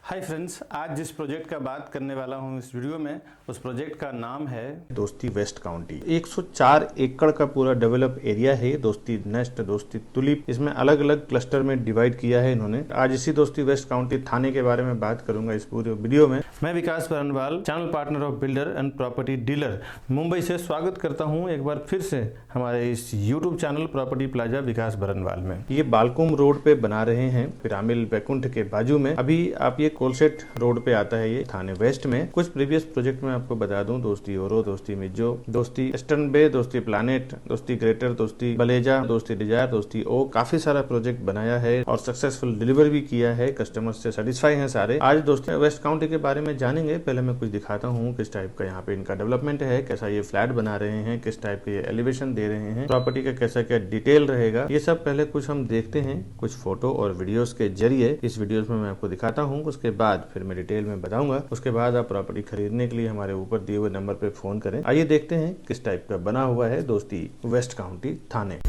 Hi friends, आज जिस project का बात करने वाला हूँ इस वीडियो में, उस प्रोजेक्ट का नाम है दोस्ती वेस्ट काउंटी। 104 एकड़ का पूरा डेवलप एरिया है। दोस्ती नेस्ट, दोस्ती तुलिप, इसमें अलग अलग क्लस्टर में डिवाइड किया है इन्होंने। आज इसी दोस्ती वेस्ट काउंटी थाने के बारे में बात करूंगा इस पूरे वीडियो में। मैं Vikas Barnwal, channel partner of builder and property dealer, Mumbai से स्वागत करता हूँ एक बार फिर से हमारे इस यूट्यूब चैनल प्रॉपर्टी प्लाजा विकास बरनवाल में। ये बालकुम रोड पे बना रहे हैं, पिरामिल बैकुंठ के बाजू में। अभी आप ये कोलसेट रोड पे आता है, ये थाने वेस्ट में। कुछ प्रीवियस प्रोजेक्ट में आपको बता दूं, दोस्ती ओरो, दोस्ती मिज्जो, दोस्ती ईस्टर्न बे, दोस्ती प्लानेट, दोस्ती ग्रेटर, दोस्ती बलेजा, दोस्ती डिजायर, दोस्ती ओ, काफी सारा प्रोजेक्ट बनाया है और सक्सेसफुल डिलीवर भी किया है। कस्टमर से सेटिस्फाई हैं सारे। आज दोस्ती वेस्ट काउंटी के बारे में जानेंगे। पहले मैं कुछ दिखाता हूँ किस टाइप का यहाँ पे इनका डेवलपमेंट है, कैसा ये फ्लैट बना रहे हैं, किस टाइप के एलिवेशन दे रहे हैं, प्रॉपर्टी का कैसा क्या डिटेल रहेगा, ये सब पहले कुछ हम देखते हैं कुछ फोटो और वीडियोस के जरिए। इस वीडियोस में मैं आपको दिखाता हूँ, उसके बाद फिर मैं डिटेल में बताऊंगा। उसके बाद आप प्रॉपर्टी खरीदने के लिए हमारे ऊपर दिए हुए नंबर पे फोन करें। आइए देखते हैं किस टाइप का बना हुआ है दोस्ती वेस्ट काउंटी थाने।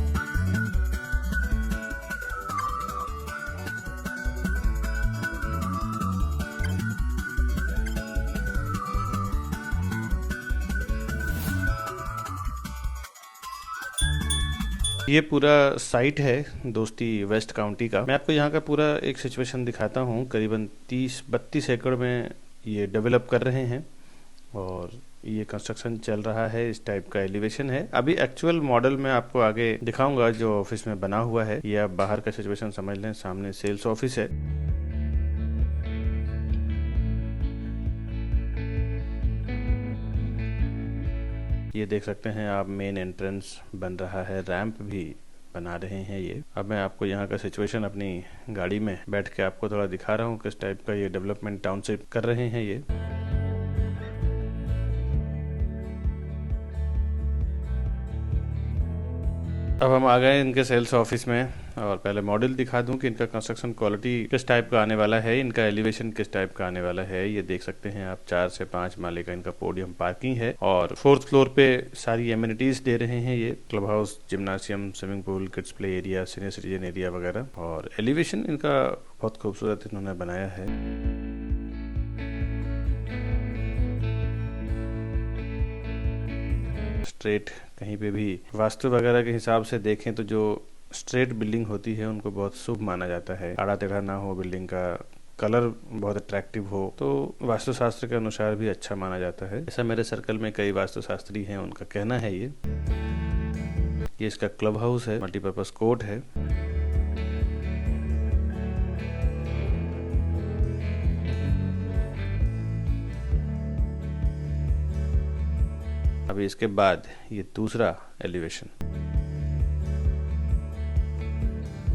ये पूरा साइट है दोस्ती वेस्ट काउंटी का। मैं आपको यहाँ का पूरा एक सिचुएशन दिखाता हूँ। करीबन 30-32 एकड़ में ये डेवलप कर रहे हैं और ये कंस्ट्रक्शन चल रहा है। इस टाइप का एलिवेशन है। अभी एक्चुअल मॉडल में आपको आगे दिखाऊंगा जो ऑफिस में बना हुआ है। ये आप बाहर का सिचुएशन समझ लें, सामने सेल्स ऑफिस है। ये देख सकते हैं आप, मेन एंट्रेंस बन रहा है, रैंप भी बना रहे हैं ये। अब मैं आपको यहाँ का सिचुएशन अपनी गाड़ी में बैठ के आपको थोड़ा दिखा रहा हूँ किस टाइप का ये डेवलपमेंट टाउनशिप कर रहे हैं ये। अब हम आ गए इनके सेल्स ऑफिस में और पहले मॉडल दिखा दूं कि इनका कंस्ट्रक्शन क्वालिटी किस टाइप का आने वाला है, इनका एलिवेशन किस टाइप का आने वाला है। ये देख सकते हैं आप, 4 से 5 माले का इनका पोडियम पार्किंग है और 4th फ्लोर पे सारी एमिनिटीज दे रहे हैं ये। Club house, जिम्नासियम, swimming pool, kids play area, senior citizen area वगैरह। और एलिवेशन इनका बहुत खूबसूरत इन्होंने बनाया है। स्ट्रेट कहीं पे भी वास्तु वगैरह के हिसाब से देखें तो जो स्ट्रेट बिल्डिंग होती है उनको बहुत शुभ माना जाता है। आड़ा टेढ़ा ना हो, बिल्डिंग का कलर बहुत अट्रैक्टिव हो, तो वास्तुशास्त्र के अनुसार भी अच्छा माना जाता है। ऐसा मेरे सर्कल में कई वास्तुशास्त्री हैं, उनका कहना है ये इसका क्लब हाउस है, मल्टीपर्पज कोर्ट है। अभी इसके बाद ये दूसरा एलिवेशन।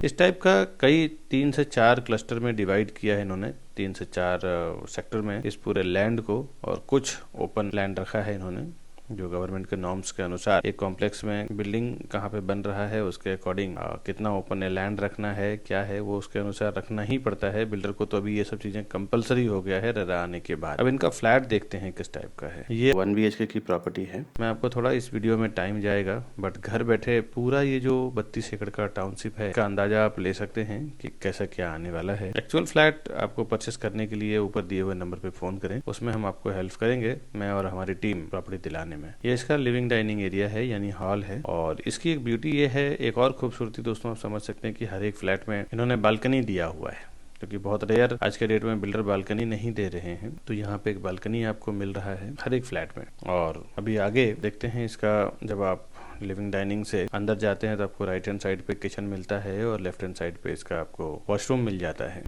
इस टाइप का कई 3 से 4 क्लस्टर में डिवाइड किया है इन्होंने, 3 से 4 सेक्टर में इस पूरे लैंड को, और कुछ ओपन लैंड रखा है इन्होंने जो गवर्नमेंट के नॉर्म्स के अनुसार। एक कॉम्प्लेक्स में बिल्डिंग कहाँ पे बन रहा है उसके अकॉर्डिंग कितना ओपन लैंड रखना है, क्या है, वो उसके अनुसार रखना ही पड़ता है बिल्डर को। तो अभी ये सब चीजें कंपलसरी हो गया है रेरा आने के बाद। अब इनका फ्लैट देखते हैं किस टाइप का है। ये 1 BHK की प्रॉपर्टी है। मैं आपको थोड़ा इस वीडियो में टाइम जाएगा, बट घर बैठे पूरा ये जो 32 एकड़ का टाउनशिप है का अंदाजा आप ले सकते हैं कि कैसा क्या आने वाला है। एक्चुअल फ्लैट आपको परचेस करने के लिए ऊपर दिए हुए नंबर पे फोन करें, उसमें हम आपको हेल्प करेंगे, मैं और हमारी टीम, प्रॉपर्टी दिलाने में। ये इसका लिविंग डाइनिंग एरिया है, यानी हॉल है। और इसकी एक ब्यूटी ये है, एक और खूबसूरती दोस्तों आप समझ सकते हैं कि हर एक फ्लैट में इन्होंने बालकनी दिया हुआ है, क्योंकि बहुत रेयर आज के डेट में बिल्डर बालकनी नहीं दे रहे हैं। तो यहाँ पे एक बालकनी आपको मिल रहा है हर एक फ्लैट में। और अभी आगे देखते हैं इसका, जब आप लिविंग डाइनिंग से अंदर जाते हैं तो आपको राइट हैंड साइड पे किचन मिलता है और लेफ्ट हैंड साइड पे इसका आपको वॉशरूम मिल जाता है।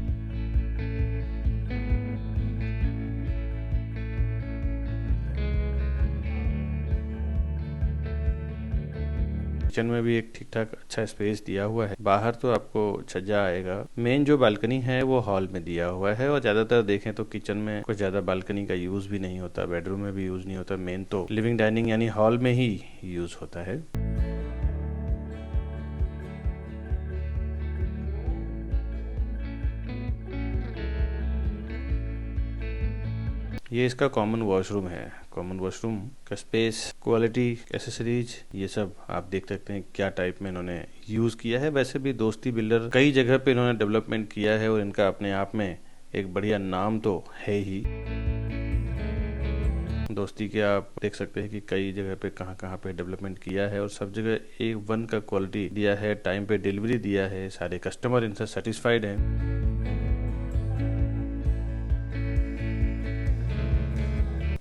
किचन में भी एक ठीक ठाक अच्छा स्पेस दिया हुआ है। बाहर तो आपको छज्जा आएगा। मेन जो बालकनी है वो हॉल में दिया हुआ है, और ज्यादातर देखें तो किचन में कुछ ज्यादा बालकनी का यूज भी नहीं होता, बेडरूम में भी यूज नहीं होता। मेन तो लिविंग डाइनिंग यानी हॉल में ही यूज होता है। ये इसका कॉमन वॉशरूम है। कॉमन वॉशरूम का स्पेस, क्वालिटी, एसेसरीज, ये सब आप देख सकते हैं क्या टाइप में इन्होंने यूज किया है। वैसे भी दोस्ती बिल्डर कई जगह पे इन्होंने डेवलपमेंट किया है और इनका अपने आप में एक बढ़िया नाम तो है ही। दोस्ती के आप देख सकते हैं कि कई जगह पे कहाँ पे डेवलपमेंट किया है और सब जगह A1 का क्वालिटी दिया है, टाइम पे डिलीवरी दिया है, सारे कस्टमर इनसे सेटिस्फाइड हैं।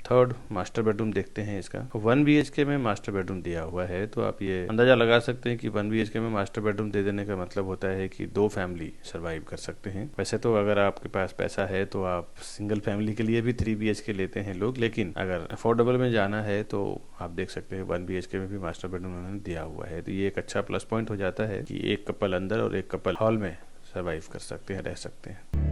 थर्ड मास्टर बेडरूम देखते हैं इसका। 1 BHK में मास्टर बेडरूम दिया हुआ है, तो आप ये अंदाजा लगा सकते हैं कि 1 BHK में मास्टर बेडरूम दे देने का मतलब होता है कि 2 फैमिली सरवाइव कर सकते हैं। वैसे तो अगर आपके पास पैसा है तो आप सिंगल फैमिली के लिए भी 3 BHK लेते हैं लोग, लेकिन अगर अफोर्डेबल में जाना है तो आप देख सकते हैं 1 BHK में भी मास्टर बेडरूम उन्होंने दिया हुआ है। तो ये एक अच्छा प्लस पॉइंट हो जाता है कि एक कपल अंदर और एक कपल हॉल में सरवाइव कर सकते हैं, रह सकते हैं।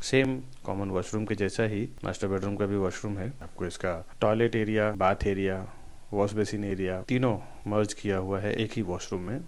सेम कॉमन वॉशरूम के जैसा ही मास्टर बेडरूम का भी वॉशरूम है। आपको इसका toilet area, bath area, wash basin area तीनों मर्ज किया हुआ है एक ही वॉशरूम में।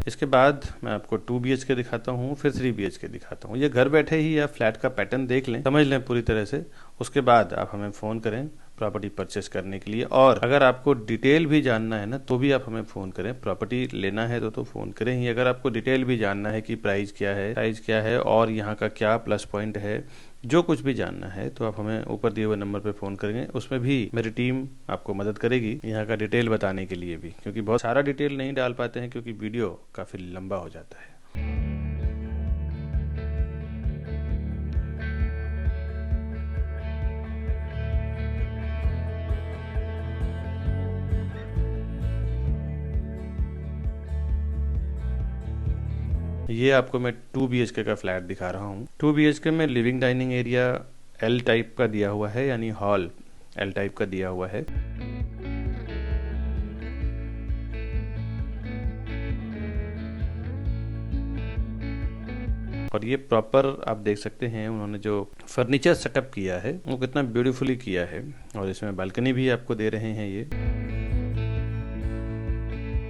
इसके बाद मैं आपको 2 BHK दिखाता हूँ, फिर 3 BHK दिखाता हूँ। ये घर बैठे ही आप फ्लैट का पैटर्न देख लें, समझ लें पूरी तरह से। उसके बाद आप हमें फ़ोन करें प्रॉपर्टी परचेस करने के लिए, और अगर आपको डिटेल भी जानना है ना तो भी आप हमें फ़ोन करें। प्रॉपर्टी लेना है तो फ़ोन करें ही। अगर आपको डिटेल भी जानना है कि प्राइस क्या है, साइज़ क्या है और यहाँ का क्या प्लस पॉइंट है, जो कुछ भी जानना है तो आप हमें ऊपर दिए हुए नंबर पे फ़ोन करेंगे। उसमें भी मेरी टीम आपको मदद करेगी यहाँ का डिटेल बताने के लिए भी, क्योंकि बहुत सारा डिटेल नहीं डाल पाते हैं क्योंकि वीडियो काफ़ी लंबा हो जाता है। ये आपको मैं 2 BHK का फ्लैट दिखा रहा हूँ। 2 BHK में living dining area L type का दिया हुआ है, यानी हॉल L टाइप का दिया हुआ है। और ये प्रॉपर आप देख सकते हैं उन्होंने जो फर्नीचर सेटअप किया है वो कितना ब्यूटीफुली किया है। और इसमें बालकनी भी आपको दे रहे हैं। ये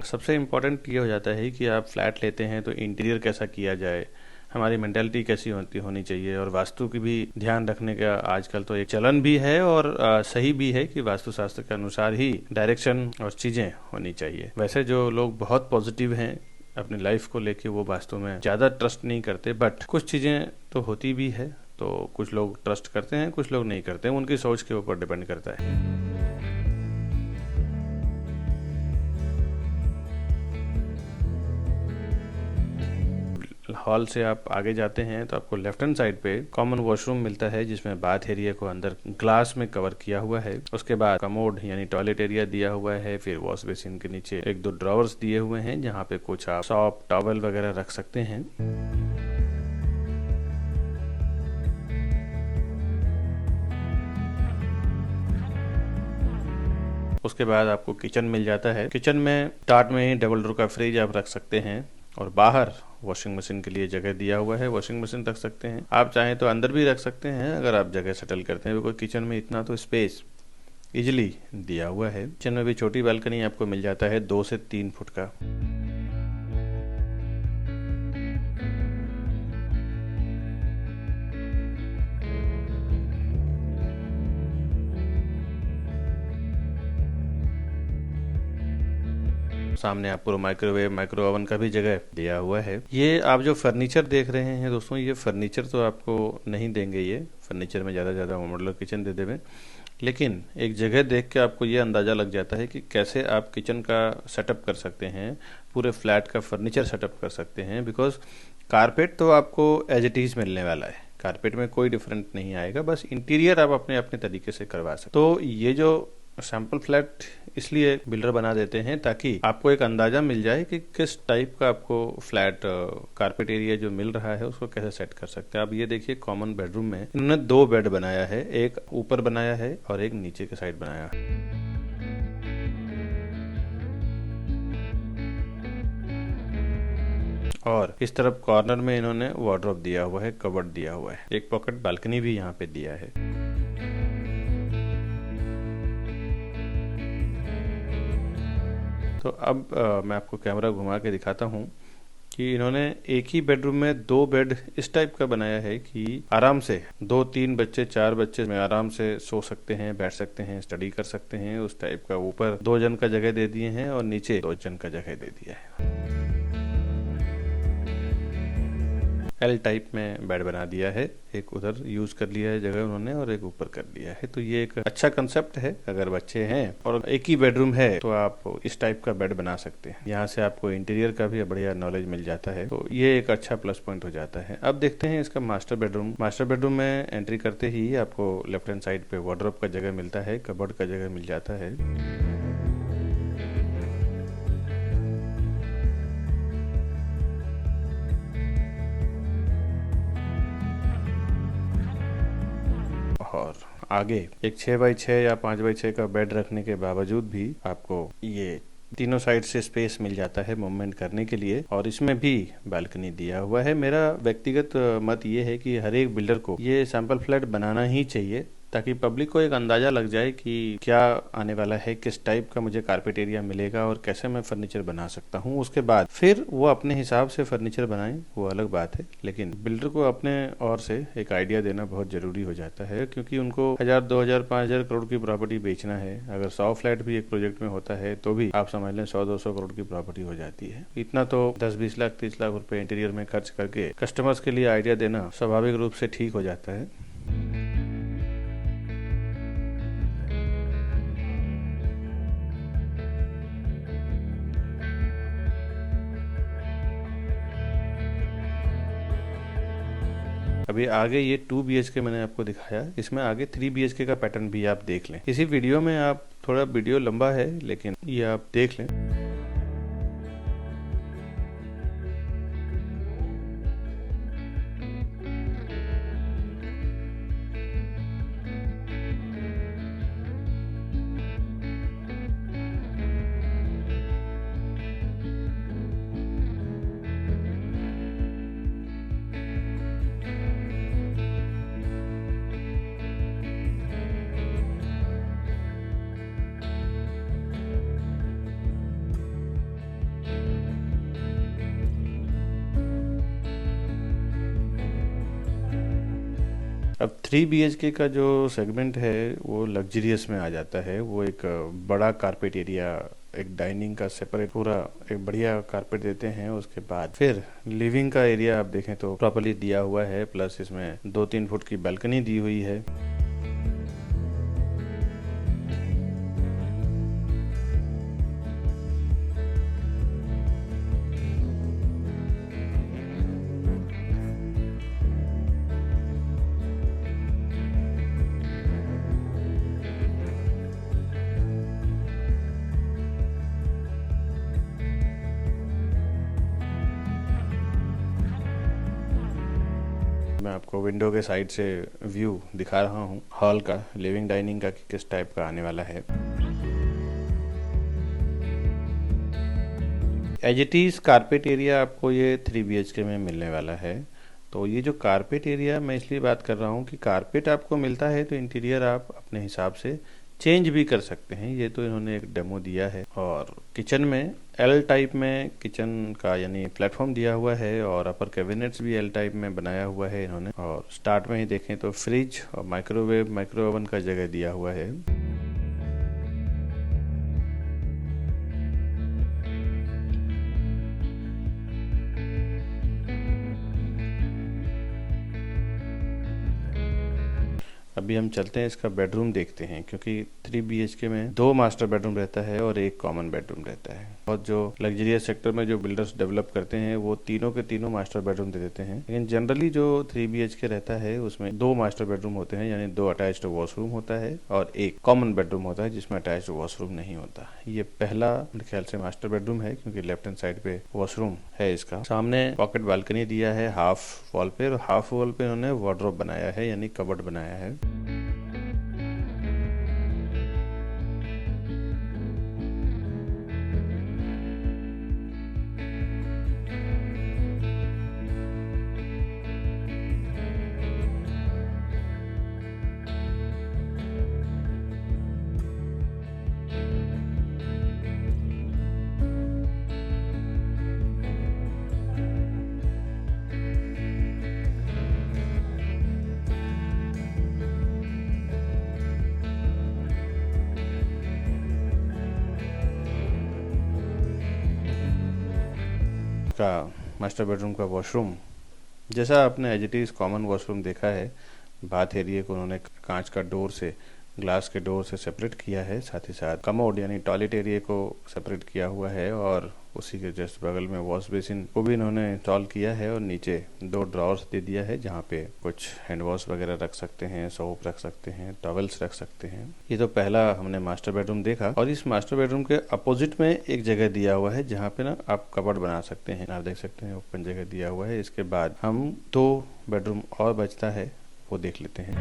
सबसे इम्पोर्टेंट ये हो जाता है कि आप फ्लैट लेते हैं तो इंटीरियर कैसा किया जाए, हमारी मेंटालिटी कैसी होनी चाहिए, और वास्तु की भी ध्यान रखने का आजकल तो एक चलन भी है और सही भी है कि वास्तुशास्त्र के अनुसार ही डायरेक्शन और चीज़ें होनी चाहिए। वैसे जो लोग बहुत पॉजिटिव हैं अपनी लाइफ को लेके वो वास्तव में ज़्यादा ट्रस्ट नहीं करते, बट कुछ चीज़ें तो होती भी है। तो कुछ लोग ट्रस्ट करते हैं, कुछ लोग नहीं करते हैं, उनकी सोच के ऊपर डिपेंड करता है। हॉल से आप आगे जाते हैं तो आपको लेफ्ट हैंड साइड पे कॉमन वॉशरूम मिलता है, जिसमें बाथ एरिया को अंदर ग्लास में कवर किया हुआ है। उसके बाद कमोड यानी टॉयलेट एरिया दिया हुआ है। फिर वॉश बेसिन के नीचे 1-2 ड्रॉवर्स दिए हुए हैं जहाँ पे कुछ आप सॉप, टॉवल वगैरह रख सकते हैं। उसके बाद आपको किचन मिल जाता है। किचन में स्टार्ट में ही डबल डोर का फ्रिज आप रख सकते हैं और बाहर वॉशिंग मशीन के लिए जगह दिया हुआ है, वॉशिंग मशीन रख सकते हैं। आप चाहें तो अंदर भी रख सकते हैं अगर आप जगह सेटल करते हैं, बिकॉज किचन में इतना तो स्पेस इजिली दिया हुआ है। किचन में भी छोटी बालकनी आपको मिल जाता है 2 से 3 फुट का। सामने आपको माइक्रोवेव, माइक्रो ओवन का भी जगह दिया हुआ है। ये आप जो फर्नीचर देख रहे हैं दोस्तों, ये फर्नीचर तो आपको नहीं देंगे। ये फर्नीचर में ज़्यादा मॉड्यूलर किचन दे देंगे, लेकिन एक जगह देख के आपको ये अंदाज़ा लग जाता है कि कैसे आप किचन का सेटअप कर सकते हैं, पूरे फ्लैट का फर्नीचर सेटअप कर सकते हैं। बिकॉज कारपेट तो आपको एज इट इज़ मिलने वाला है, कारपेट में कोई डिफरेंट नहीं आएगा, बस इंटीरियर आप अपने अपने तरीके से करवा सकते। तो ये जो सैंपल फ्लैट इसलिए बिल्डर बना देते हैं ताकि आपको एक अंदाजा मिल जाए कि किस टाइप का आपको फ्लैट कारपेट एरिया जो मिल रहा है उसको कैसे सेट कर सकते हैं। आप ये देखिए कॉमन बेडरूम में इन्होंने 2 बेड बनाया है, एक ऊपर बनाया है और एक नीचे के साइड बनाया है। और इस तरफ कॉर्नर में इन्होंने वार्डरोब दिया हुआ है, कबर्ड दिया हुआ है, एक पॉकेट बालकनी भी यहाँ पे दिया है। तो अब मैं आपको कैमरा घुमा के दिखाता हूँ कि इन्होंने एक ही बेडरूम में 2 बेड इस टाइप का बनाया है कि आराम से 2-3 बच्चे 4 बच्चे में आराम से सो सकते हैं, बैठ सकते हैं, स्टडी कर सकते हैं। उस टाइप का ऊपर 2 जन का जगह दे दिए हैं और नीचे 2 जन का जगह दे दिया है। एल टाइप में बेड बना दिया है, एक उधर यूज कर लिया है जगह उन्होंने और एक ऊपर कर लिया है। तो ये एक अच्छा कंसेप्ट है। अगर बच्चे हैं और एक ही बेडरूम है तो आप इस टाइप का बेड बना सकते हैं। यहाँ से आपको इंटीरियर का भी बढ़िया नॉलेज मिल जाता है, तो ये एक अच्छा प्लस पॉइंट हो जाता है। अब देखते हैं इसका मास्टर बेडरूम। मास्टर बेडरूम में एंट्री करते ही आपको लेफ्ट हैंड साइड पे वार्डरोब का जगह मिलता है, कबर्ड का जगह मिल जाता है। और आगे एक 6x6 या 5x6 का बेड रखने के बावजूद भी आपको ये तीनों साइड से स्पेस मिल जाता है मूवमेंट करने के लिए, और इसमें भी बालकनी दिया हुआ है। मेरा व्यक्तिगत मत ये है कि हर एक बिल्डर को ये सैंपल फ्लैट बनाना ही चाहिए, ताकि पब्लिक को एक अंदाजा लग जाए कि क्या आने वाला है, किस टाइप का मुझे कारपेट एरिया मिलेगा और कैसे मैं फर्नीचर बना सकता हूँ। उसके बाद फिर वो अपने हिसाब से फर्नीचर बनाएं, वो अलग बात है, लेकिन बिल्डर को अपने ओर से एक आइडिया देना बहुत जरूरी हो जाता है, क्योंकि उनको 1000, 2000, 5000 करोड़ की प्रॉपर्टी बेचना है। अगर 100 फ्लैट भी एक प्रोजेक्ट में होता है तो भी आप समझ लें 100-200 करोड़ की प्रॉपर्टी हो जाती है। इतना तो 10-20 लाख 30 लाख रुपए इंटीरियर में खर्च करके कस्टमर्स के लिए आइडिया देना स्वाभाविक रूप से ठीक हो जाता है। अभी आगे ये 2 BHK मैंने आपको दिखाया, इसमें आगे 3 BHK का पैटर्न भी आप देख लें। इसी वीडियो में आप थोड़ा वीडियो लंबा है लेकिन ये आप देख लें। अब 3 BHK का जो सेगमेंट है वो लग्जरियस में आ जाता है। वो एक बड़ा कारपेट एरिया, एक डाइनिंग का सेपरेट पूरा एक बढ़िया कारपेट देते हैं। उसके बाद फिर लिविंग का एरिया आप देखें तो प्रॉपर्ली दिया हुआ है, प्लस इसमें 2-3 फुट की बालकनी दी हुई है। मैं आपको विंडो के साइड से व्यू दिखा रहा हूँ हॉल का, लिविंग डाइनिंग का, कि किस टाइप का आने वाला है। As it is carpet area आपको ये 3 BHK में मिलने वाला है। तो ये जो कारपेट एरिया मैं इसलिए बात कर रहा हूँ कि कारपेट आपको मिलता है तो इंटीरियर आप अपने हिसाब से चेंज भी कर सकते हैं। ये तो इन्होंने एक डेमो दिया है। और किचन में एल टाइप में किचन का यानी प्लेटफॉर्म दिया हुआ है, और अपर कैबिनेट्स भी एल टाइप में बनाया हुआ है इन्होंने। और स्टार्ट में ही देखें तो फ्रिज और माइक्रोवेव, माइक्रो ओवन का जगह दिया हुआ है। अभी हम चलते हैं इसका बेडरूम देखते हैं, क्योंकि 3 BHK में 2 मास्टर बेडरूम रहता है और 1 कॉमन बेडरूम रहता है। और जो लग्जरियस सेक्टर में जो बिल्डर्स डेवलप करते हैं वो तीनों के तीनों मास्टर बेडरूम दे देते हैं, लेकिन जनरली जो 3 BHK रहता है उसमें 2 मास्टर बेडरूम होते हैं, यानी 2 अटैच्ड वॉशरूम होता है और 1 कॉमन बेडरूम होता है जिसमें अटैच्ड वॉशरूम नहीं होता। ये पहला मेरे ख्याल से मास्टर बेडरूम है, क्योंकि लेफ्ट हैंड साइड पे वॉशरूम है इसका। सामने पॉकेट बालकनी दिया है हाफ वॉल पे, और हाफ वॉल पे उन्होंने वार्डरोब बनाया है यानी कबर्ड बनाया है। इसका मास्टर बेडरूम का वॉशरूम, जैसा आपने as it is common washroom देखा है, बाथ एरिया को उन्होंने कांच का डोर से, ग्लास के डोर से सेपरेट किया है। साथ ही साथ कमोड यानी टॉयलेट एरिया को सेपरेट किया हुआ है और उसी के जस्ट बगल में वॉश बेसिन को भी इन्होंने इंस्टॉल किया है और नीचे 2 ड्रॉर्स दे दिया है जहाँ पे कुछ हैंड वॉश वगैरह रख सकते हैं, सोप रख सकते हैं, टॉवल्स रख सकते हैं। ये तो पहला हमने मास्टर बेडरूम देखा और इस मास्टर बेडरूम के अपोजिट में एक जगह दिया हुआ है जहाँ पे ना आप कबर्ड बना सकते हैं। आप देख सकते हैं ओपन जगह दिया हुआ है। इसके बाद हम 2 बेडरूम और बचता है, वो देख लेते हैं।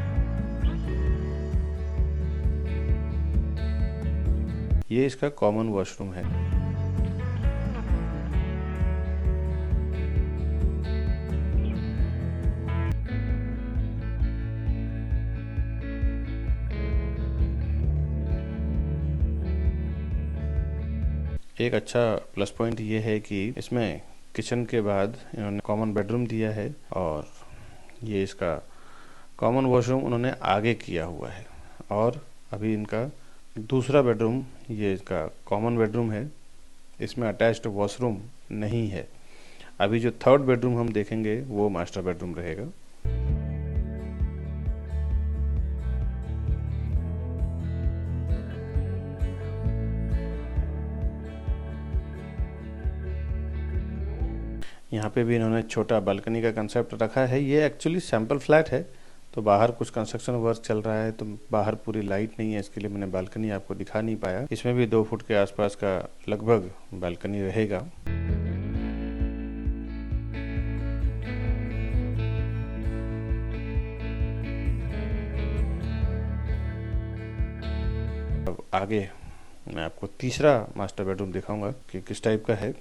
ये इसका कॉमन वॉशरूम है। एक अच्छा प्लस पॉइंट ये है कि इसमें किचन के बाद इन्होंने कॉमन बेडरूम दिया है और ये इसका कॉमन वॉशरूम उन्होंने आगे किया हुआ है। और अभी इनका दूसरा बेडरूम, ये इसका कॉमन बेडरूम है, इसमें अटैच्ड वॉशरूम नहीं है। अभी जो थर्ड बेडरूम हम देखेंगे वो मास्टर बेडरूम रहेगा। यहाँ पे भी इन्होंने छोटा बालकनी का कंसेप्ट रखा है। ये एक्चुअली सैंपल फ्लैट है, तो बाहर कुछ कंस्ट्रक्शन वर्क चल रहा है तो बाहर पूरी लाइट नहीं है, इसके लिए मैंने बालकनी आपको दिखा नहीं पाया। इसमें भी 2 फुट के आसपास का लगभग बालकनी रहेगा। अब आगे मैं आपको तीसरा मास्टर बेडरूम दिखाऊंगा कि किस टाइप का है।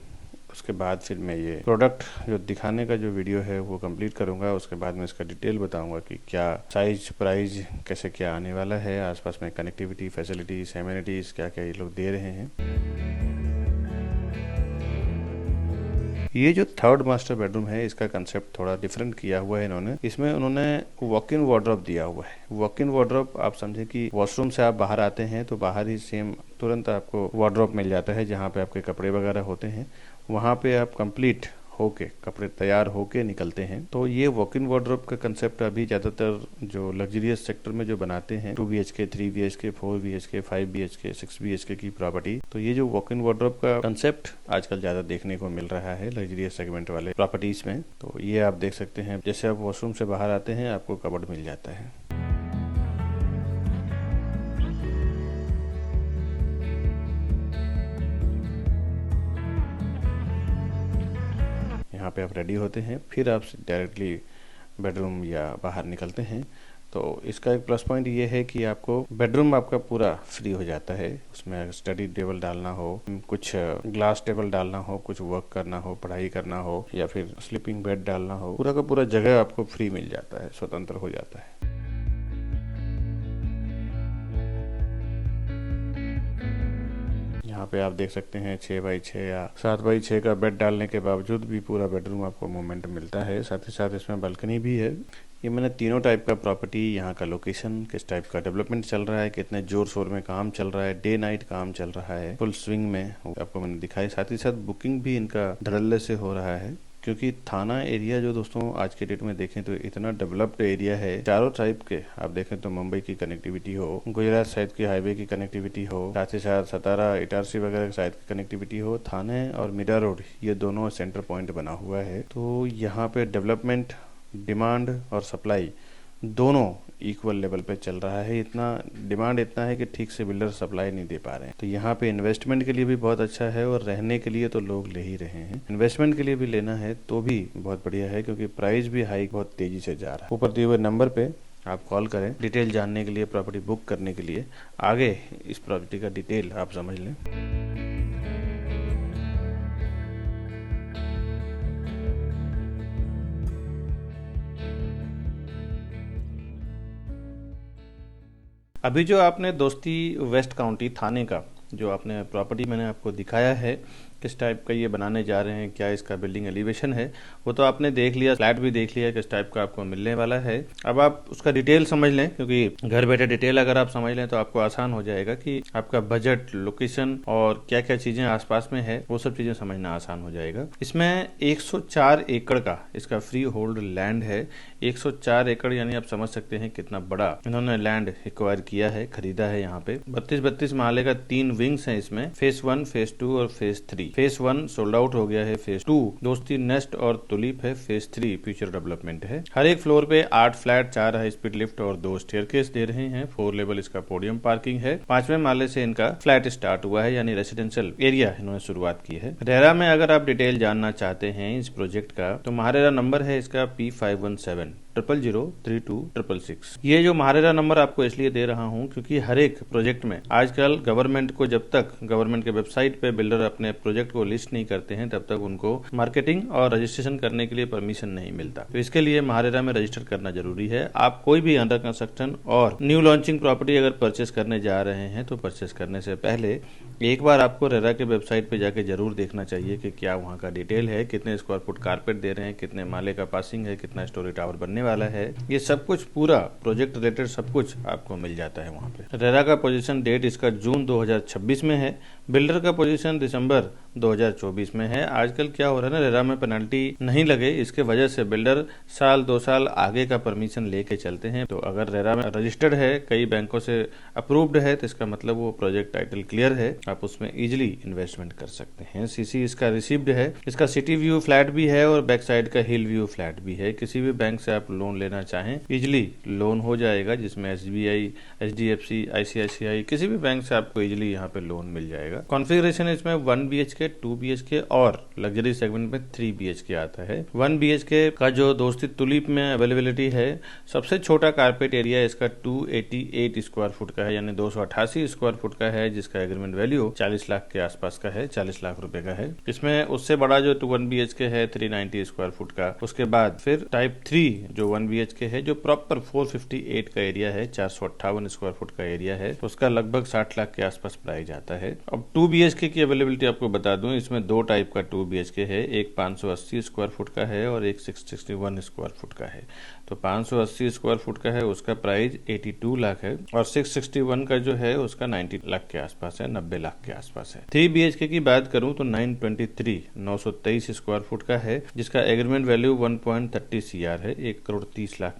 उसके बाद फिर मैं ये प्रोडक्ट जो दिखाने का जो वीडियो है वो कंप्लीट करूंगा। उसके बाद मैं इसका डिटेल बताऊंगा कि क्या साइज, प्राइस कैसे क्या आने वाला है, आसपास में कनेक्टिविटी, फैसिलिटीज, एमिनिटीज क्या क्या ये लोग दे रहे हैं। ये जो थर्ड मास्टर बेडरूम है इसका कंसेप्ट थोड़ा डिफरेंट किया हुआ है इन्होंने। इसमें उन्होंने वॉक इन वार्डरोब दिया हुआ है। वॉक इन वार्डरोब आप समझे कि वॉशरूम से आप बाहर आते हैं तो बाहर ही सेम तुरंत आपको वार्डरोब मिल जाता है जहाँ पे आपके कपड़े वगैरह होते हैं। वहाँ पे आप कंप्लीट होके, कपड़े तैयार होके निकलते हैं। तो ये वॉक इन वार्डरोब का कंसेप्ट अभी ज़्यादातर जो लग्जरियस सेक्टर में जो बनाते हैं 2 BHK, 3 BHK, 4 BHK, 5 BHK, 6 BHK की प्रॉपर्टी, तो ये जो वॉक इन वार्डरोब का कंसेप्ट आजकल ज़्यादा देखने को मिल रहा है लग्जरियस सेगमेंट वाले प्रॉपर्टीज में। तो ये आप देख सकते हैं, जैसे आप वॉशरूम से बाहर आते हैं आपको कबर्ड मिल जाता है। यहाँ पे आप रेडी होते हैं, फिर आप डायरेक्टली बेडरूम या बाहर निकलते हैं। तो इसका एक प्लस पॉइंट ये है कि आपको बेडरूम आपका पूरा फ्री हो जाता है। उसमें स्टडी टेबल डालना हो, कुछ ग्लास टेबल डालना हो, कुछ वर्क करना हो, पढ़ाई करना हो, या फिर स्लीपिंग बेड डालना हो, पूरा का पूरा जगह आपको फ्री मिल जाता है, स्वतंत्र हो जाता है। यहाँ पे आप देख सकते हैं 6x6 या 7x6 का बेड डालने के बावजूद भी पूरा बेडरूम आपको मूवमेंट मिलता है। साथ ही साथ इसमें बालकनी भी है। ये मैंने तीनों टाइप का प्रॉपर्टी, यहाँ का लोकेशन, किस टाइप का डेवलपमेंट चल रहा है, कितने जोर शोर में काम चल रहा है, डे नाइट काम चल रहा है, फुल स्विंग में आपको मैंने दिखाई। साथ ही साथ बुकिंग भी इनका धड़ल्ले से हो रहा है, क्योंकि थाना एरिया जो दोस्तों आज के डेट में देखें तो इतना डेवलप्ड एरिया है। चारों टाइप के आप देखें तो मुंबई की कनेक्टिविटी हो, गुजरात साइड की हाईवे की कनेक्टिविटी हो, साथ ही साथ सतारा, इटारसी वगैरह साइड की कनेक्टिविटी हो, थाने और मीरा रोड ये दोनों सेंटर पॉइंट बना हुआ है। तो यहाँ पे डेवलपमेंट, डिमांड और सप्लाई दोनों इक्वल लेवल पे चल रहा है। इतना डिमांड इतना है कि ठीक से बिल्डर सप्लाई नहीं दे पा रहे हैं। तो यहाँ पे इन्वेस्टमेंट के लिए भी बहुत अच्छा है और रहने के लिए तो लोग ले ही रहे हैं। इन्वेस्टमेंट के लिए भी लेना है तो भी बहुत बढ़िया है, क्योंकि प्राइस भी हाइक बहुत तेजी से जा रहा है। ऊपर दिए हुए नंबर पे आप कॉल करें डिटेल जानने के लिए, प्रॉपर्टी बुक करने के लिए। आगे इस प्रॉपर्टी का डिटेल आप समझ लें। अभी जो आपने दोस्ती वेस्ट काउंटी थाने का जो आपने प्रॉपर्टी मैंने आपको दिखाया है, किस टाइप का ये बनाने जा रहे हैं, क्या इसका बिल्डिंग एलिवेशन है, वो तो आपने देख लिया, फ्लैट भी देख लिया किस टाइप का आपको मिलने वाला है। अब आप उसका डिटेल समझ लें, क्योंकि घर बैठे डिटेल अगर आप समझ लें तो आपको आसान हो जाएगा कि आपका बजट, लोकेशन और क्या क्या चीजें आसपास में है, वो सब चीजें समझना आसान हो जाएगा। इसमें 104 एकड़ का इसका फ्री होल्ड लैंड है। 104 एकड़ यानी आप समझ सकते हैं कितना बड़ा इन्होंने लैंड एक्वायर किया है, खरीदा है। यहाँ पे 32 माले का 3 विंग्स है इसमें, फेज 1, फेज 2 और फेज 3। फेज 1 सोल्ड आउट हो गया है, फेज 2 दोस्ती नेस्ट और तुलिप है, फेज 3 फ्यूचर डेवलपमेंट है। हर एक फ्लोर पे 8 फ्लैट, 4 हाई स्पीड लिफ्ट और 2 स्टेयरकेस दे रहे हैं। 4 लेवल इसका पोडियम पार्किंग है। 5वें माले से इनका फ्लैट स्टार्ट हुआ है, यानी रेसिडेंशियल एरिया इन्होंने शुरुआत की है। रेरा में अगर आप डिटेल जानना चाहते हैं इस प्रोजेक्ट का, तो महारेरा नंबर है इसका P517 0003266। ये जो महारेरा नंबर आपको इसलिए दे रहा हूँ क्योंकि हर एक प्रोजेक्ट में आजकल गवर्नमेंट को, जब तक गवर्नमेंट के वेबसाइट पे बिल्डर अपने प्रोजेक्ट को लिस्ट नहीं करते हैं, तब तक उनको मार्केटिंग और रजिस्ट्रेशन करने के लिए परमिशन नहीं मिलता। तो इसके लिए महारेरा में रजिस्टर करना जरूरी है। आप कोई भी अंडर कंस्ट्रक्शन और न्यू लॉन्चिंग प्रॉपर्टी अगर परचेस करने जा रहे हैं, तो परचेस करने से पहले एक बार आपको रेरा के वेबसाइट पे जाके जरूर देखना चाहिए कि क्या वहाँ का डिटेल है, कितने स्क्वायर फुट कारपेट दे रहे हैं, कितने माले का पासिंग है, कितना स्टोरी टावर बनने वाला है। ये सब कुछ, पूरा प्रोजेक्ट रिलेटेड सब कुछ आपको मिल जाता है वहाँ पे। रेरा का पोजीशन डेट इसका जून 2026 में है। बिल्डर का पोजीशन दिसंबर 2024 में है। आजकल क्या हो रहा है ना, रेरा में पेनल्टी नहीं लगे, इसके वजह से बिल्डर साल 2 साल आगे का परमिशन लेके चलते हैं। तो अगर रेरा में रजिस्टर्ड है, कई बैंकों से अप्रूव्ड है, तो इसका मतलब वो प्रोजेक्ट टाइटल क्लियर है, आप उसमें इजिली इन्वेस्टमेंट कर सकते हैं। सीसी इसका रिसीव्ड है। इसका सिटी व्यू फ्लैट भी है और बैक साइड का हिल व्यू फ्लैट भी है। किसी भी बैंक से आप लोन लेना चाहें, इजिली लोन हो जाएगा, जिसमें SBI, HDFC, ICICI, किसी भी बैंक से आपको इजिली यहाँ पे लोन मिल जाएगा। कॉन्फ़िगरेशन इसमें 1 BHK, 2 BHK और लग्जरी सेगमेंट में 3 BHK आता है। 1 BHK का जो दोस्ती तुलिप में अवेलेबिलिटी है, सबसे छोटा कारपेट एरिया इसका 288 स्क्वायर फुट का है, यानी 288 स्क्वायर फुट का है, जिसका एग्रीमेंट वैल्यू 40 लाख के आसपास का है, 40 लाख रुपए का है। इसमें उससे बड़ा जो 1 BHK है 390 स्क्वायर फुट का। उसके बाद फिर टाइप 3 जो 1 BHK है, जो प्रॉपर 458 का एरिया है, 458 स्क्वायर फुट का एरिया है, उसका लगभग 60 लाख के आसपास प्राइस आता है। अब 2 BHK की अवेलेबिलिटी आपको बता दूं, इसमें 2 टाइप का 2 BHK है, एक 580 स्क्वायर फुट का है और एक 661 स्क्वायर फुट का है। तो 580 स्क्वायर फुट का है, उसका प्राइस 82 लाख है और 661 का जो है उसका 90 लाख के आसपास है, 90 लाख के आसपास है। 3 BHK की बात करूं तो 923 स्क्वायर फुट का है, जिसका एग्रीमेंट वैल्यू 1.30 CR है, 1.30 करोड़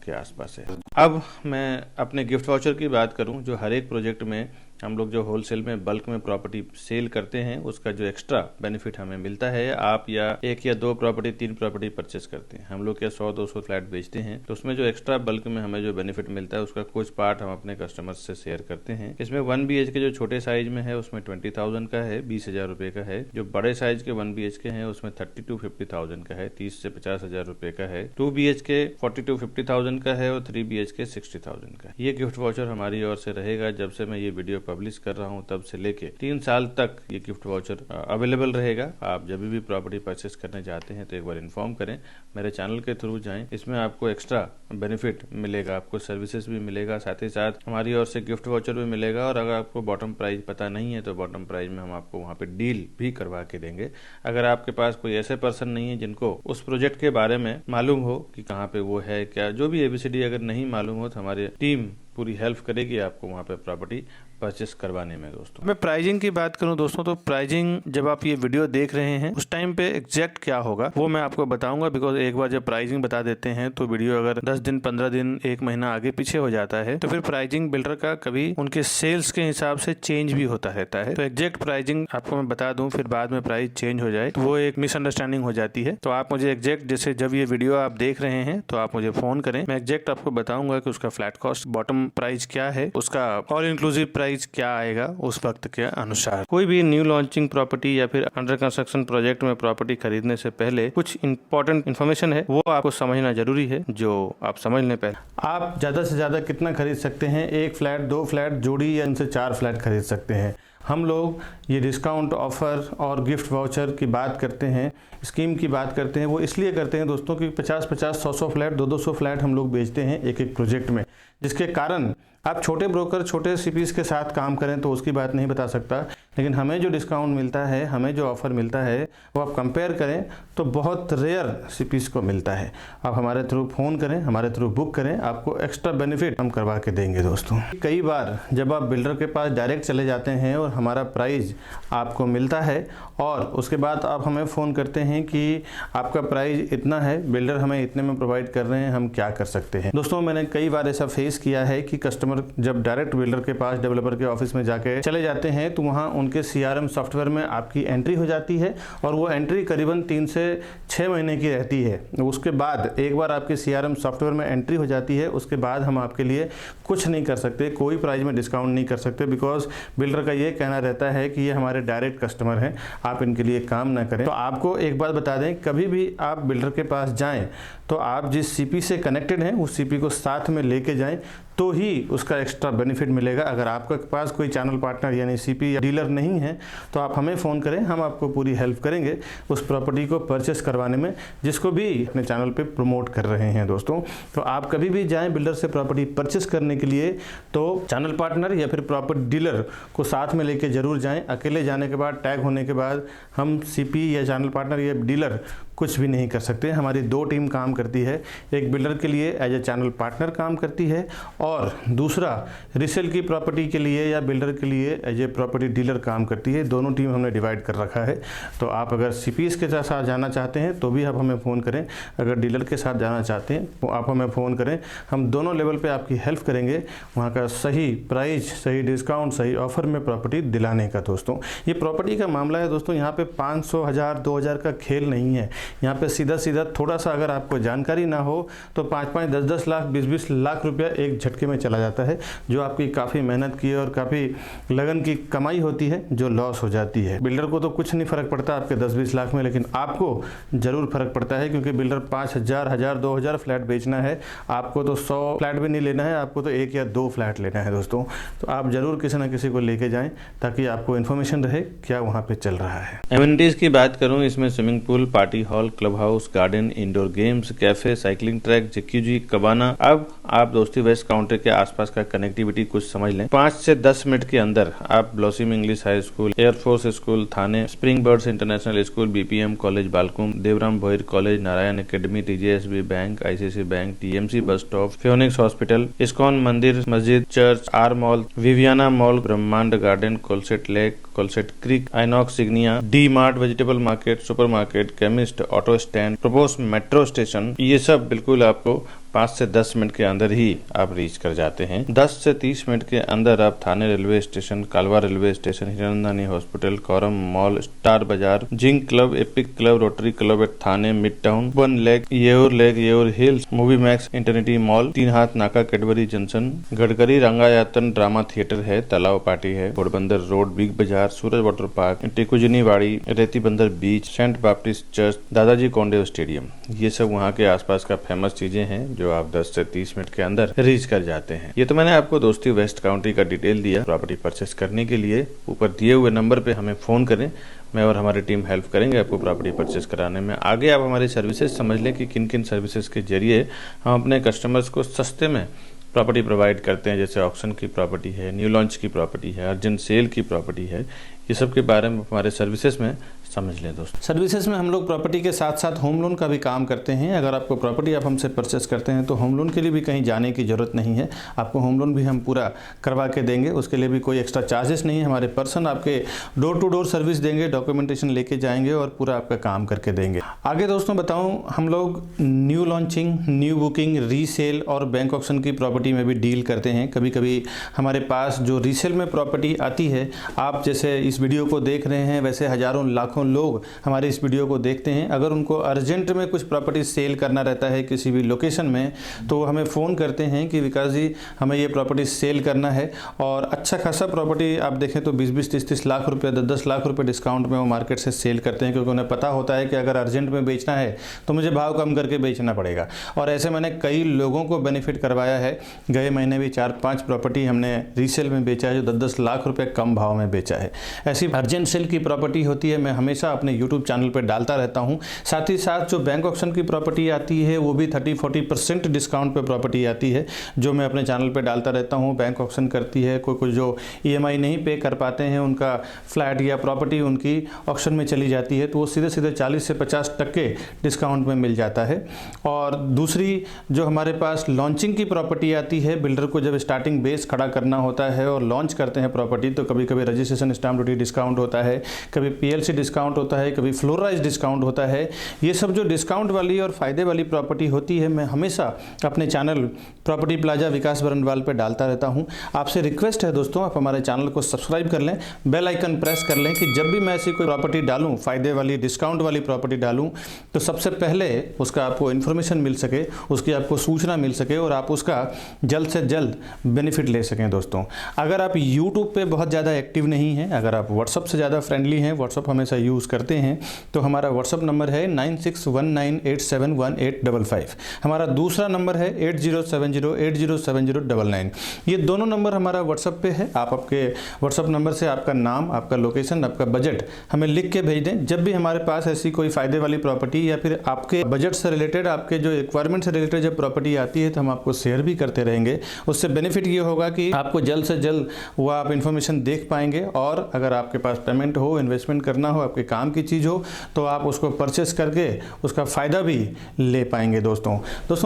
के आसपास है। अब मैं अपने गिफ्ट वाउचर की बात करूं, जो हर एक प्रोजेक्ट में हम लोग जो होलसेल में बल्क में प्रॉपर्टी सेल करते हैं, उसका जो एक्स्ट्रा बेनिफिट हमें मिलता है, आप या 1 या 2 प्रॉपर्टी 3 प्रॉपर्टी परचेस करते हैं, हम लोग क्या 100-200 फ्लैट बेचते हैं, तो उसमें जो एक्स्ट्रा बल्क में हमें जो बेनिफिट मिलता है, उसका कुछ पार्ट हम अपने कस्टमर्स से शेयर करते हैं। इसमें 1 BHK जो छोटे साइज में है उसमें 20,000 का है, 20,000 रुपए का है। जो बड़े साइज के 1 BHK है उसमें 30,000-50,000 का है, 30 से 50,000 रुपए का है। 2 BHK 40,000-50,000 का है और 3 BHK 60,000 का। ये गिफ्ट वाउचर हमारी ओर से रहेगा। जब से मैं ये वीडियो पब्लिश कर रहा हूँ तब से लेके 3 साल तक ये गिफ्ट वाउचर अवेलेबल रहेगा। आप जब भी प्रॉपर्टी परचेस करने जाते हैं तो एक बार इन्फॉर्म करें, मेरे चैनल के थ्रू जाएं। इसमें आपको एक्स्ट्रा बेनिफिट मिलेगा, आपको सर्विसेज भी मिलेगा, साथ ही साथ हमारी ओर से गिफ्ट वाउचर भी मिलेगा। और अगर आपको बॉटम प्राइस पता नहीं है तो बॉटम प्राइस में हम आपको वहाँ पे डील भी करवा के देंगे। अगर आपके पास कोई ऐसे पर्सन नहीं है जिनको उस प्रोजेक्ट के बारे में मालूम हो कि कहाँ पे वो है, क्या जो भी ABCD अगर नहीं मालूम हो, तो हमारी टीम पूरी हेल्प करेगी आपको वहाँ पे प्रॉपर्टी परचेस करवाने में। दोस्तों, मैं प्राइजिंग की बात करूं दोस्तों, तो प्राइजिंग जब आप ये वीडियो देख रहे हैं उस टाइम पे एग्जैक्ट क्या होगा वो मैं आपको बताऊंगा, बिकॉज एक बार जब प्राइजिंग बता देते हैं तो वीडियो अगर 10 दिन 15 दिन 1 महीना आगे पीछे हो जाता है तो फिर प्राइजिंग बिल्डर का कभी उनके सेल्स के हिसाब से चेंज भी होता रहता है। तो एग्जैक्ट प्राइजिंग आपको मैं बता दूं, फिर बाद में प्राइस चेंज हो जाए तो वो एक मिसअंडरस्टैंडिंग हो जाती है। तो आप मुझे एग्जैक्ट, जैसे जब ये वीडियो आप देख रहे हैं तो आप मुझे फोन करें, मैं एग्जैक्ट आपको बताऊंगा कि उसका फ्लैट कॉस्ट बॉटम प्राइस क्या है, उसका ऑल इंक्लूसिव प्राइस क्या आएगा उस वक्त के अनुसार। कोई भी न्यू लॉन्चिंग प्रॉपर्टी या फिर अंडर कंस्ट्रक्शन प्रोजेक्ट में प्रॉपर्टी खरीदने से पहले कुछ इंपॉर्टेंट इन्फॉर्मेशन है, वो आपको समझना जरूरी है, जो आप समझ लें। पहले आप ज्यादा से ज्यादा कितना खरीद सकते हैं? 1 फ्लैट, 2 फ्लैट, जोड़ी या इनसे 4 फ्लैट खरीद सकते हैं। हम लोग ये डिस्काउंट ऑफर और गिफ्ट वाउचर की बात करते हैं, स्कीम की बात करते हैं, वो इसलिए करते हैं दोस्तों कि 50-50, 100-100 फ्लैट, 200-200 फ्लैट हम लोग बेचते हैं एक एक प्रोजेक्ट में। जिसके कारण आप छोटे ब्रोकर छोटे सीपीस के साथ काम करें तो उसकी बात नहीं बता सकता, लेकिन हमें जो डिस्काउंट मिलता है, हमें जो ऑफ़र मिलता है वो आप कंपेयर करें तो बहुत रेयर सीपीस को मिलता है। आप हमारे थ्रू फ़ोन करें, हमारे थ्रू बुक करें, आपको एक्स्ट्रा बेनिफिट हम करवा के देंगे दोस्तों। कई बार जब आप बिल्डर के पास डायरेक्ट चले जाते हैं और हमारा प्राइस आपको मिलता है और उसके बाद आप हमें फ़ोन करते हैं कि आपका प्राइस इतना है, बिल्डर हमें इतने में प्रोवाइड कर रहे हैं, हम क्या कर सकते हैं। दोस्तों मैंने कई बार ऐसा फेस किया है कि कस्टमर जब डायरेक्ट बिल्डर के पास डेवलपर के ऑफिस में जाके चले जाते हैं तो वहाँ उनके CRM सॉफ्टवेयर में आपकी एंट्री हो जाती है और वो एंट्री करीबन 3 से 6 महीने की रहती है। उसके बाद एक बार आपके CRM सॉफ्टवेयर में एंट्री हो जाती है, उसके बाद हम आपके लिए कुछ नहीं कर सकते, कोई प्राइस में डिस्काउंट नहीं कर सकते, बिकॉज बिल्डर का ये कहना रहता है कि ये हमारे डायरेक्ट कस्टमर हैं, आप इनके लिए काम ना करें। तो आपको एक बात बता दें, कभी भी आप बिल्डर के पास जाएं तो आप जिस CP से कनेक्टेड हैं उस CP को साथ में लेके जाएं तो ही उसका एक्स्ट्रा बेनिफिट मिलेगा। अगर आपके पास कोई चैनल पार्टनर यानी CP या डीलर नहीं है तो आप हमें फ़ोन करें, हम आपको पूरी हेल्प करेंगे उस प्रॉपर्टी को परचेस करवाने में जिसको भी अपने चैनल पे प्रमोट कर रहे हैं दोस्तों। तो आप कभी भी जाएं बिल्डर से प्रॉपर्टी परचेस करने के लिए तो चैनल पार्टनर या फिर प्रॉपर्टी डीलर को साथ में लेके ज़रूर जाएँ। अकेले जाने के बाद, टैग होने के बाद हम CP या चैनल पार्टनर या डीलर कुछ भी नहीं कर सकते। हमारी 2 टीम काम करती है, एक बिल्डर के लिए एज ए चैनल पार्टनर काम करती है और दूसरा रीसेल की प्रॉपर्टी के लिए या बिल्डर के लिए एज ए प्रॉपर्टी डीलर काम करती है। दोनों टीम हमने डिवाइड कर रखा है। तो आप अगर CPs के साथ जाना चाहते हैं तो भी आप हमें फ़ोन करें, अगर डीलर के साथ जाना चाहते हैं तो आप हमें फ़ोन करें, हम दोनों लेवल पे आपकी हेल्प करेंगे वहाँ का सही प्राइस, सही डिस्काउंट, सही ऑफर में प्रॉपर्टी दिलाने का। दोस्तों ये प्रॉपर्टी का मामला है दोस्तों, यहाँ पे 500, 1000, 2000 का खेल नहीं है। यहाँ पे सीधा सीधा थोड़ा सा अगर आपको जानकारी ना हो तो 5-5, 10-10 लाख, 20-20 लाख रुपया एक झटके में चला जाता है, जो आपकी काफ़ी मेहनत की और काफ़ी लगन की कमाई होती है जो लॉस हो जाती है। बिल्डर को तो कुछ नहीं फ़र्क पड़ता आपके 10-20 लाख में, लेकिन आपको ज़रूर फ़र्क पड़ता है क्योंकि बिल्डर 5000, 1000, 2000 फ्लैट बेचना है, आपको तो 100 फ्लैट भी नहीं लेना है, आपको तो 1 या 2 फ्लैट लेना है दोस्तों। तो आप ज़रूर किसी न किसी को लेके जाएँ ताकि आपको इन्फॉर्मेशन रहे क्या वहाँ पर चल रहा है। एमिनिटीज़ की बात करूँ, इसमें swimming pool, party hall, club house, garden, indoor games, cafe, cycling track, jacuzzi, cabana. अब आप दोस्ती वेस्ट काउंटर के आसपास का कनेक्टिविटी कुछ समझ लें। 5 से 10 मिनट के अंदर आप Blossom English High School, Air Force School Thane, Spring Birds International School, BPM college Balkum, Devram Bhoir college, Narayan academy, TJSB bank, ICICI bank, TMC bus stop, Phoenix hospital, ISKCON मंदिर, मस्जिद, church, R mall, Viviana mall, Brahmand garden, Kolshet lake, Kolshet creek, INOX Signia, D Mart, vegetable market, super market, chemist, auto stand, propose metro station, ये सब बिल्कुल आपको 5 से 10 minute के अंदर ही आप रीच कर जाते हैं। 10 से 30 मिनट के अंदर आप Thane railway station, Kalwa railway station, Hiranandani hospital, Korum mall, Star Bazaar, zinc club, Epic club, Rotary club at Thane, mid town, वन lake, Yeoor hills, Movie Max, Eternity mall, 3 Haath Naka, Cadbury junction, Gadkari Rangayatan drama theatre है, तालाब पार्टी है, पोरबंदर रोड, बिग बाजार, सूरज water park, टेकुजनी वाड़ी, रेती बंदर बीच, Saint Baptist church, दादाजी कोंडे stadium, ये सब वहाँ के आसपास का फेमस चीजें हैं जो आप 10 से 30 मिनट के अंदर रीच कर जाते हैं। ये तो मैंने आपको दोस्ती वेस्ट काउंटी का डिटेल दिया। प्रॉपर्टी परचेस करने के लिए ऊपर दिए हुए नंबर पे हमें फोन करें, मैं और हमारी टीम हेल्प करेंगे आपको प्रॉपर्टी परचेस कराने में। आगे आप हमारी सर्विसेज समझ लें कि किन किन सर्विसेज के जरिए हम अपने कस्टमर्स को सस्ते में प्रॉपर्टी प्रोवाइड करते हैं, जैसे ऑक्शन की प्रॉपर्टी है, न्यू लॉन्च की प्रॉपर्टी है, अर्जेंट सेल की प्रॉपर्टी है। ये सब के बारे में हमारे सर्विसेज में समझ लें दोस्तों। सर्विसेज में हम लोग प्रॉपर्टी के साथ साथ होम लोन का भी काम करते हैं। अगर आपको प्रॉपर्टी आप हमसे परचेस करते हैं तो होम लोन के लिए भी कहीं जाने की ज़रूरत नहीं है, आपको होम लोन भी हम पूरा करवा के देंगे। उसके लिए भी कोई एक्स्ट्रा चार्जेस नहीं है। हमारे पर्सन आपके डोर टू डोर सर्विस देंगे, डॉक्यूमेंटेशन लेके जाएंगे और पूरा आपका काम करके देंगे। आगे दोस्तों बताऊँ, हम लोग new launching, new booking, resale और बैंक ऑक्शन की प्रॉपर्टी में भी डील करते हैं। कभी कभी हमारे पास जो रीसेल में प्रॉपर्टी आती है, आप जैसे इस वीडियो को देख रहे हैं वैसे हज़ारों लाखों लोग हमारे इस वीडियो को देखते हैं। अगर उनको अर्जेंट में कुछ प्रॉपर्टी सेल करना रहता है किसी भी लोकेशन में, तो हमें फ़ोन करते हैं कि विकास जी हमें ये प्रॉपर्टी सेल करना है, और अच्छा खासा प्रॉपर्टी आप देखें तो 20-20, 30-30 लाख रुपये, 10-10 लाख रुपये डिस्काउंट में वो मार्केट से सेल करते हैं, क्योंकि उन्हें पता होता है कि अगर अर्जेंट में बेचना है तो मुझे भाव कम करके बेचना पड़ेगा। और ऐसे मैंने कई लोगों को बेनिफिट करवाया है। गए महीने भी 4-5 प्रॉपर्टी हमने रीसेल में बेचा है जो 10-10 लाख रुपये कम भाव में बेचा है। ऐसी अर्जेंट सेल की प्रॉपर्टी होती है, मैं हमें हमेशा अपने यूट्यूब चैनल पर डालता रहता हूँ। साथ ही साथ जो बैंक ऑक्शन की प्रॉपर्टी आती है वो भी 30-40% डिस्काउंट पे प्रॉपर्टी आती है जो मैं अपने चैनल पे डालता रहता हूँ। बैंक ऑक्शन करती है, कोई जो EMI नहीं पे कर पाते हैं, उनका फ्लैट या प्रॉपर्टी उनकी ऑक्शन में चली जाती है तो वो सीधे 40 से 50% डिस्काउंट में मिल जाता है। और दूसरी जो हमारे पास लॉन्चिंग की प्रॉपर्टी आती है, बिल्डर को जब स्टार्टिंग बेस खड़ा करना होता है और लॉन्च करते हैं प्रॉपर्टी तो कभी कभी रजिस्ट्रेशन स्टैम्प ड्यूटी डिस्काउंट होता है, कभी PLC डिस्काउंट होता है, कभी फ्लोराइज डिस्काउंट होता है। ये सब जो डिस्काउंट वाली और फायदे वाली प्रॉपर्टी होती है मैं हमेशा अपने चैनल प्रॉपर्टी प्लाजा विकास बरनवाल पे डालता रहता हूं। आपसे रिक्वेस्ट है दोस्तों, आप हमारे चैनल को सब्सक्राइब कर लें, बेल आइकन प्रेस कर लें कि जब भी मैं ऐसी कोई प्रॉपर्टी डालूं, फायदे वाली डिस्काउंट वाली प्रॉपर्टी डालूं तो सबसे पहले उसका आपको इन्फॉर्मेशन मिल सके, उसकी आपको सूचना मिल सके और आप उसका जल्द से जल्द बेनिफिट ले सकें। दोस्तों अगर आप यूट्यूब पे बहुत ज़्यादा एक्टिव नहीं हैं, अगर आप व्हाट्सअप से ज़्यादा फ्रेंडली हैं, व्हाट्सअप हमेशा यूज़ करते हैं, तो हमारा व्हाट्सअप नंबर है 9619871855। हमारा दूसरा नंबर है 8070807099। ये दोनों नंबर हमारा व्हाट्सअप पे है। आप आपके व्हाट्सअप नंबर से आपका नाम, आपका लोकेशन, आपका बजट हमें लिख के भेज दें। जब भी हमारे पास ऐसी कोई फ़ायदे वाली प्रॉपर्टी या फिर आपके बजट से रिलेटेड, आपके जो रिक्वायरमेंट से रिलेटेड जब प्रॉपर्टी आती है तो हम आपको शेयर भी करते रहेंगे। उससे बेनिफिट ये होगा कि आपको जल्द से जल्द वो आप इन्फॉर्मेशन देख पाएंगे और अगर आपके पास पेमेंट हो, इन्वेस्टमेंट करना हो, आपके काम की चीज़ हो तो आप उसको परचेस करके उसका फ़ायदा भी ले पाएंगे। दोस्तों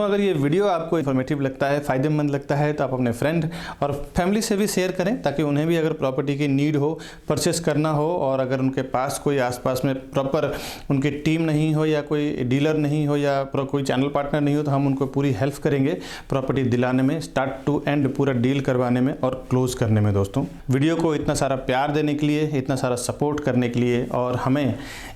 अगर ये वीडियो आपको इन्फॉर्मेटिव लगता है, फ़ायदेमंद लगता है तो आप अपने फ्रेंड और फैमिली से भी शेयर करें ताकि उन्हें भी अगर प्रॉपर्टी की नीड हो, परचेस करना हो और अगर उनके पास कोई आसपास में प्रॉपर उनकी टीम नहीं हो या कोई डीलर नहीं हो या कोई चैनल पार्टनर नहीं हो तो हम उनको पूरी हेल्प करेंगे प्रॉपर्टी दिलाने में, स्टार्ट टू एंड पूरा डील करवाने में और क्लोज करने में। दोस्तों वीडियो को इतना सारा प्यार देने के लिए, इतना सारा सपोर्ट करने के लिए और हमें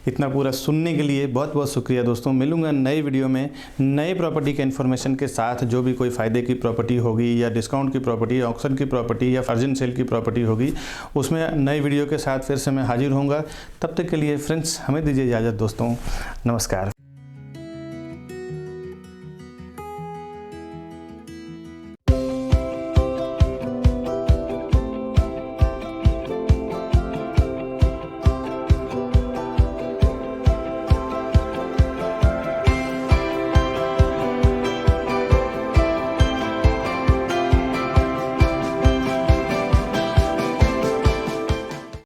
इतना पूरा सुनने के लिए बहुत बहुत शुक्रिया। दोस्तों मिलूंगा नए वीडियो में नए प्रॉपर्टी के इन्फॉर्मेशन के साथ। जो भी कोई फ़ायदे की प्रॉपर्टी होगी या डिस्काउंट की प्रॉपर्टी, ऑक्शन की प्रॉपर्टी या अर्जेंट सेल की प्रॉपर्टी होगी, उसमें नए वीडियो के साथ फिर से मैं हाजिर होऊंगा। तब तक के लिए फ्रेंड्स हमें दीजिए इजाज़त। दोस्तों नमस्कार।